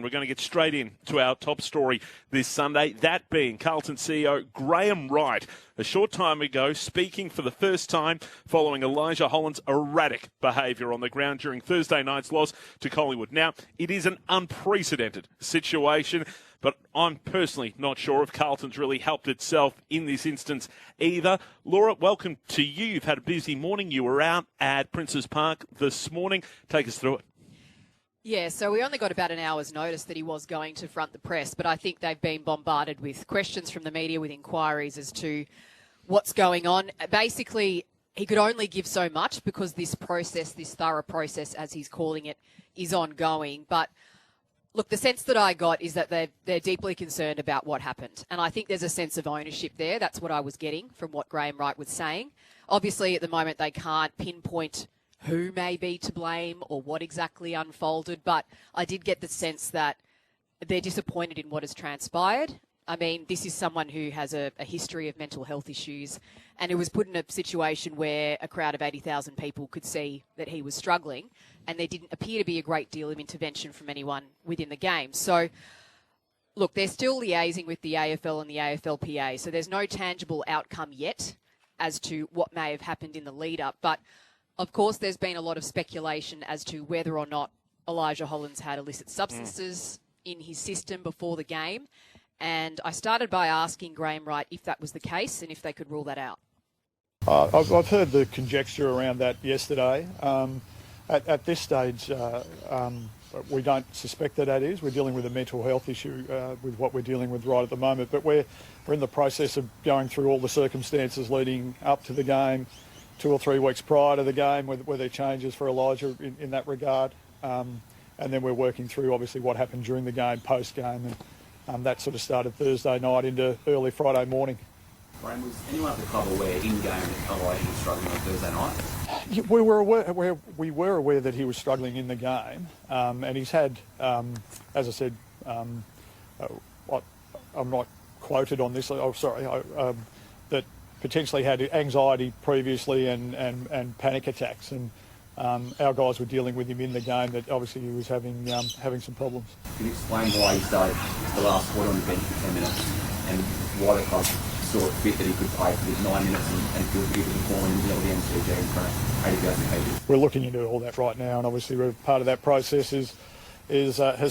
we're going to get straight in to our top story this Sunday, that being Carlton CEO Graham Wright, a short time ago speaking for the first time following Elijah Hollands' erratic behaviour on the ground during Thursday night's loss to Collingwood. Now, it is an unprecedented situation, but I'm personally not sure if Carlton's really helped itself in this instance either. Laura, welcome to you. You've had a busy morning. You were out at Princes Park this morning. Take us through it. Yeah, so we only got about an hour's notice that he was going to front the press, but I think they've been bombarded with questions from the media, with inquiries as to what's going on. Basically, he could only give so much because this process, this thorough process, as he's calling it, is ongoing. But look, the sense that I got is that they're deeply concerned about what happened. And I think there's a sense of ownership there. That's what I was getting from what Graham Wright was saying. Obviously, at the moment, they can't pinpoint who may be to blame or what exactly unfolded, but I did get the sense that they're disappointed in what has transpired. I mean, this is someone who has a history of mental health issues, and it was put in a situation where a crowd of 80,000 people could see that he was struggling, and there didn't appear to be a great deal of intervention from anyone within the game. So, look, they're still liaising with the AFL and the AFLPA, so there's no tangible outcome yet as to what may have happened in the lead-up, but of course, there's been a lot of speculation as to whether or not Elijah Hollands had illicit substances in his system before the game. And I started by asking Graham Wright if that was the case and if they could rule that out. I've heard the conjecture around that yesterday. At this stage, we don't suspect that is. We're dealing with a mental health issue with what we're dealing with right at the moment. But we're in the process of going through all the circumstances leading up to the game, 2 or 3 weeks prior to the game, were there changes for Elijah in that regard. And then we're working through, obviously, what happened during the game, post-game, and that sort of started Thursday night into early Friday morning. Graham, was anyone at the club aware in-game that Elijah was struggling on Thursday night? We were aware that he was struggling in the game, and he's had, as I said, I'm not quoted on this, that potentially had anxiety previously and panic attacks, and our guys were dealing with him in the game that obviously he was having some problems. Can you explain why he started the last quarter on the bench for 10 minutes and why the club saw it fit that he could play for the 9 minutes and feel good with the calling the MCG in front of 80,000 pages? We're looking into all that right now, and obviously part of that process has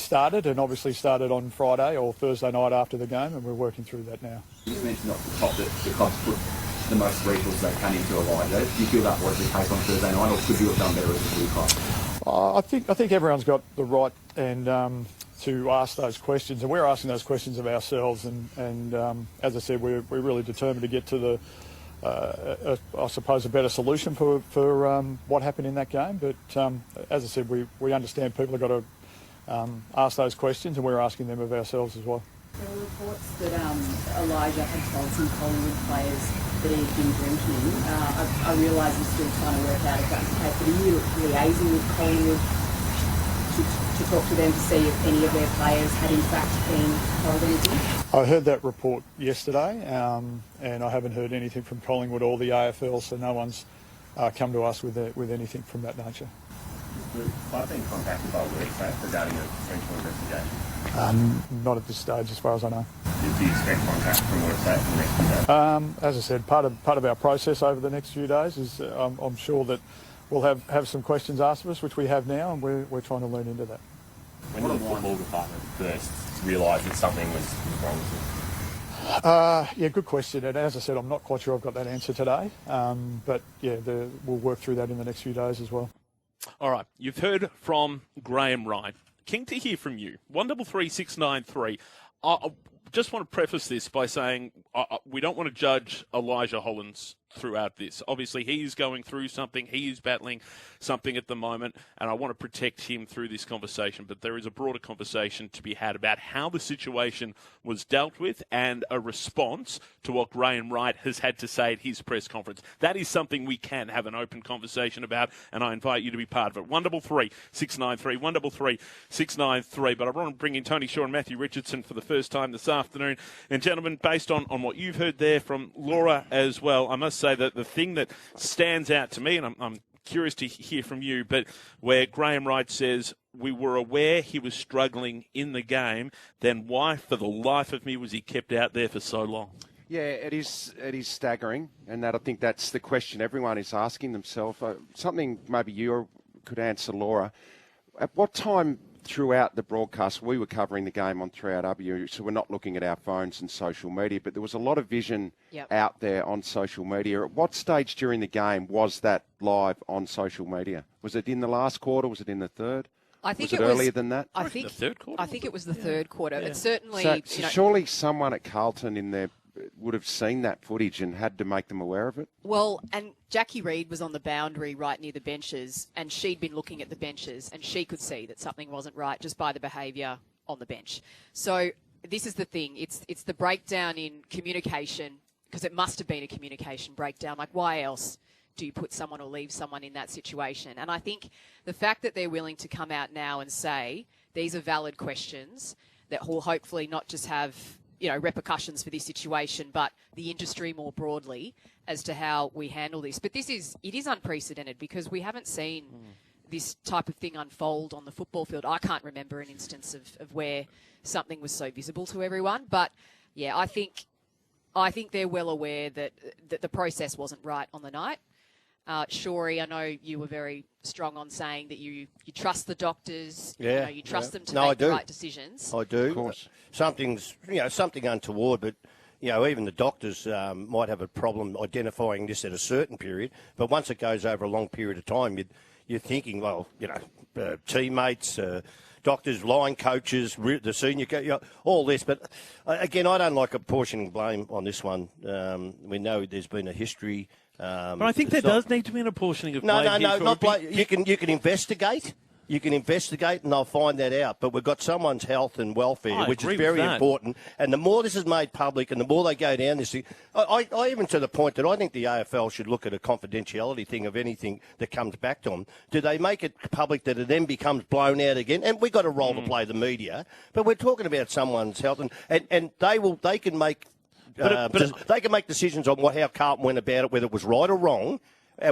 started, and obviously started on Friday or Thursday night after the game, and we're working through that now. You just mentioned off the top that the club's put the most resources they can into Elijah. Do you feel that was the case on Thursday night, or could you have done better as a blue club? I think everyone's got the right and to ask those questions, and we're asking those questions of ourselves. And as I said, we're really determined to get to I suppose, a better solution for what happened in that game. But as I said, we understand people have got to ask those questions, and we're asking them of ourselves as well. There were reports that Elijah had told some Collingwood players that he had been drinking. I realise he's still trying to work out if that's the case, but are you liaising with Collingwood to talk to them to see if any of their players had in fact been told anything? I heard that report yesterday, and I haven't heard anything from Collingwood or the AFL, so no one's come to us with anything from that nature. I've been contacted by WorkSafe regarding a potential investigation. Not at this stage, as far as I know. Do you expect contact from WorkSafe in the next few days? As I said, part of our process over the next few days is I'm sure that we'll have some questions asked of us, which we have now, and we're trying to lean into that. When did the football department first realise that something was wrong with it? Yeah, good question. And as I said, I'm not quite sure I've got that answer today. But yeah, we'll work through that in the next few days as well. All right, you've heard from Graham Wright. Keen to hear from you. 133693. I just want to preface this by saying we don't want to judge Elijah Hollands throughout this. Obviously, he is going through something. He is battling something at the moment, and I want to protect him through this conversation. But there is a broader conversation to be had about how the situation was dealt with and a response to what Graham Wright has had to say at his press conference. That is something we can have an open conversation about, and I invite you to be part of it. 133693, 133693. But I want to bring in Tony Shaw and Matthew Richardson for the first time this afternoon. And gentlemen, based on what you've heard there from Laura as well, I must say that the thing that stands out to me, and I'm curious to hear from you, but where Graham Wright says, we were aware he was struggling in the game, then why, for the life of me, was he kept out there for so long? Yeah, it is staggering, and I think that's the question everyone is asking themselves. Something maybe you could answer, Laura. At what time throughout the broadcast, we were covering the game on 3RW, so we're not looking at our phones and social media, but there was a lot of vision out there on social media. At what stage during the game was that live on social media? Was it in the last quarter? Was it in the third? I think was it earlier than that? I think the third quarter. I think it was the third quarter. It certainly. So surely someone at Carlton in there would have seen that footage and had to make them aware of it? Well, and Jackie Reid was on the boundary right near the benches, and she'd been looking at the benches, and she could see that something wasn't right just by the behaviour on the bench. So this is the thing. It's the breakdown in communication, because it must have been a communication breakdown. Like, why else do you put someone or leave someone in that situation? And I think the fact that they're willing to come out now and say these are valid questions that will hopefully not just have repercussions for this situation, but the industry more broadly as to how we handle this. But it is unprecedented, because we haven't seen this type of thing unfold on the football field. I can't remember an instance of where something was so visible to everyone. But yeah, I think they're well aware that the process wasn't right on the night. Shorey, I know you were very strong on saying that you trust the doctors. Yeah, you trust them to make the right decisions. I do. Of course. Something's something untoward, but even the doctors might have a problem identifying this at a certain period. But once it goes over a long period of time, you're thinking, well, teammates. Doctors, line coaches, the senior, all this. But again, I don't like apportioning blame on this one. We know there's been a history. But I think there does need to be an apportioning of blame. No, not blame. You can investigate. You can investigate and they'll find that out. But we've got someone's health and welfare, which is very important. And the more this is made public and the more they go down this thing, I even to the point that I think the AFL should look at a confidentiality thing of anything that comes back to them. Do they make it public that it then becomes blown out again? And we've got a role to play, the media. But we're talking about someone's health and they can make they can make decisions on how Carlton went about it, whether it was right or wrong.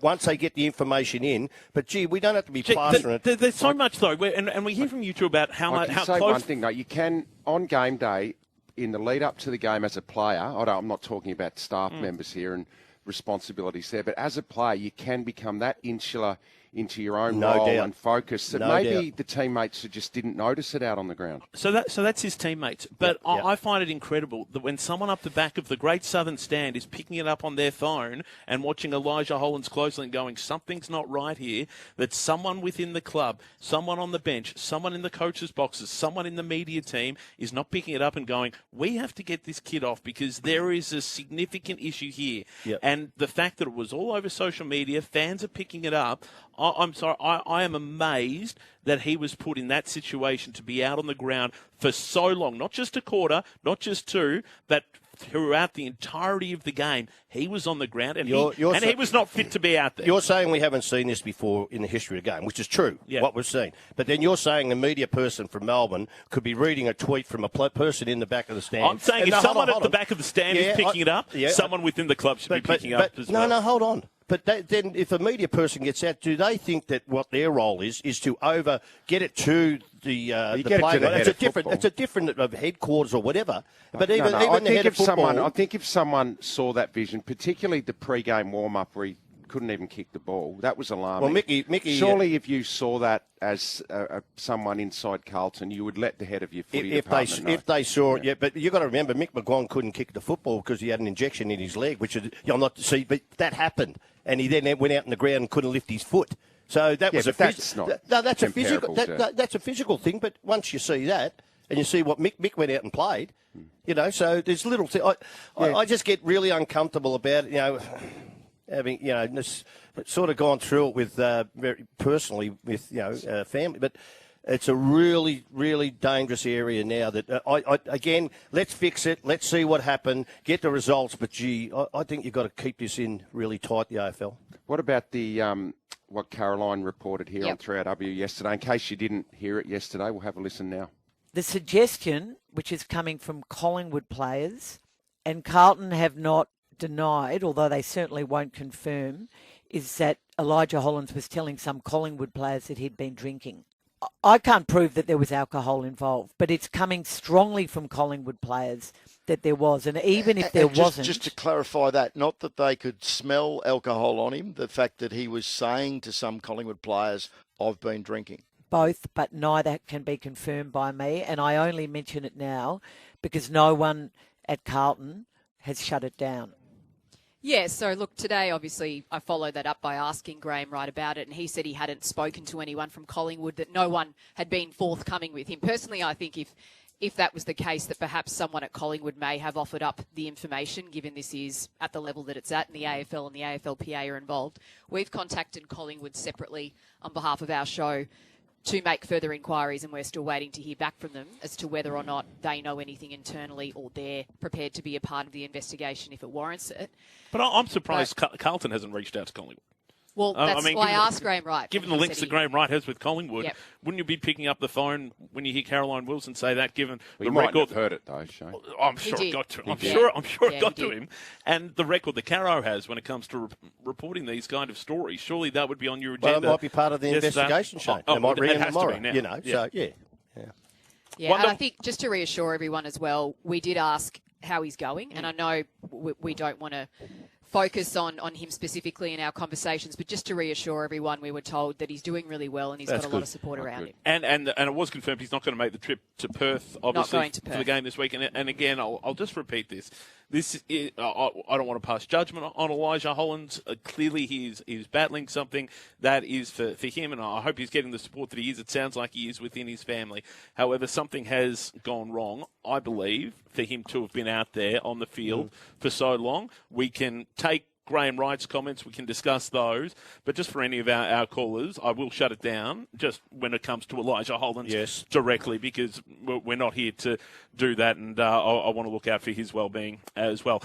Once they get the information in, but gee, we don't have to be plastering it. There's so much though, and we hear from you two about how close. One thing though, you can on game day in the lead up to the game as a player. I'm not talking about staff members here and responsibilities there, but as a player, you can become that insular into your own role and focus that maybe the teammates just didn't notice it out on the ground. So that's his teammates. But I find it incredible that when someone up the back of the Great Southern Stand is picking it up on their phone and watching Elijah Hollands closely and going, something's not right here, that someone within the club, someone on the bench, someone in the coaches' boxes, someone in the media team is not picking it up and going, we have to get this kid off because there is a significant issue here. Yep. And the fact that it was all over social media, fans are picking it up. I'm sorry, I am amazed that he was put in that situation to be out on the ground for so long, not just a quarter, not just two, but throughout the entirety of the game. He was on the ground and he was not fit to be out there. You're saying we haven't seen this before in the history of the game, which is true, what we've seen. But then you're saying a media person from Melbourne could be reading a tweet from a person in the back of the stand. I'm saying if someone at the back of the stand is picking it up, someone within the club should be picking up as well. No, hold on. But then if a media person gets out, do they think that what their role is to get it to the player? It's a different headquarters or whatever. But even the head of football... I think if someone saw that vision, particularly the pre-game warm-up where he couldn't even kick the ball, that was alarming. Well, Mickey surely if you saw that as someone inside Carlton, you would let the head of your footy department know. If they saw it, but you've got to remember, Mick McGuan couldn't kick the football because he had an injection in his leg, which you'll not see, but that happened. And he then went out in the ground and couldn't lift his foot. So that was that's a physical. That's a physical thing. But once you see that and you see what Mick went out and played, so there's little. I just get really uncomfortable about it. Having sort of gone through it with very personally with family, but. It's a really, really dangerous area now that, again, let's fix it. Let's see what happened, get the results. But, gee, I think you've got to keep this in really tight, the AFL. What about the what Caroline reported here on 3RW yesterday? In case you didn't hear it yesterday, we'll have a listen now. The suggestion, which is coming from Collingwood players, and Carlton have not denied, although they certainly won't confirm, is that Elijah Hollands was telling some Collingwood players that he'd been drinking. I can't prove that there was alcohol involved, but it's coming strongly from Collingwood players that there was. And even if there wasn't... Just to clarify that, not that they could smell alcohol on him, the fact that he was saying to some Collingwood players, I've been drinking. Both, but neither can be confirmed by me. And I only mention it now because no one at Carlton has shut it down. Yeah, so look, today obviously I followed that up by asking Graham Wright about it, and he said he hadn't spoken to anyone from Collingwood, that no one had been forthcoming with him. Personally, I think if that was the case, that perhaps someone at Collingwood may have offered up the information, given this is at the level that it's at and the AFL and the AFLPA are involved. We've contacted Collingwood separately on behalf of our show to make further inquiries, and we're still waiting to hear back from them as to whether or not they know anything internally or they're prepared to be a part of the investigation if it warrants it. But I'm surprised Carlton hasn't reached out to Collingwood. Well, that's why I asked Graham Wright. Given the links that Graham Wright has with Collingwood, Yep. wouldn't you be picking up the phone when you hear Caroline Wilson say that, given Well, the you might record? have heard it, though, Shane. I'm sure He it got to him. did. I'm sure Yeah, it got he to did. him. And the record that Caro has when it comes to reporting these kind of stories, surely that would be on your agenda. Well, it might be part of the investigation, Shane. They might ring him tomorrow, now. you know. Yeah. So, yeah. Yeah, and I think just to reassure everyone as well, we did ask how he's going, and I know we don't want to focus on him specifically in our conversations, but just to reassure everyone, we were told that he's doing really well and he's got a lot of support around him. And it was confirmed he's not going to make the trip to Perth, obviously, going to for the Perth. game this week. And again, I'll just repeat this. This is, I don't want to pass judgment on Elijah Hollands. Clearly, he's battling something that is for him, and I hope he's getting the support that he is. It sounds like he is within his family. However, something has gone wrong, I believe, for him to have been out there on the field for so long. We can take Graham Wright's comments, we can discuss those, but just for any of our callers, I will shut it down just when it comes to Elijah Hollands directly, because we're not here to do that, and I want to look out for his well-being as well.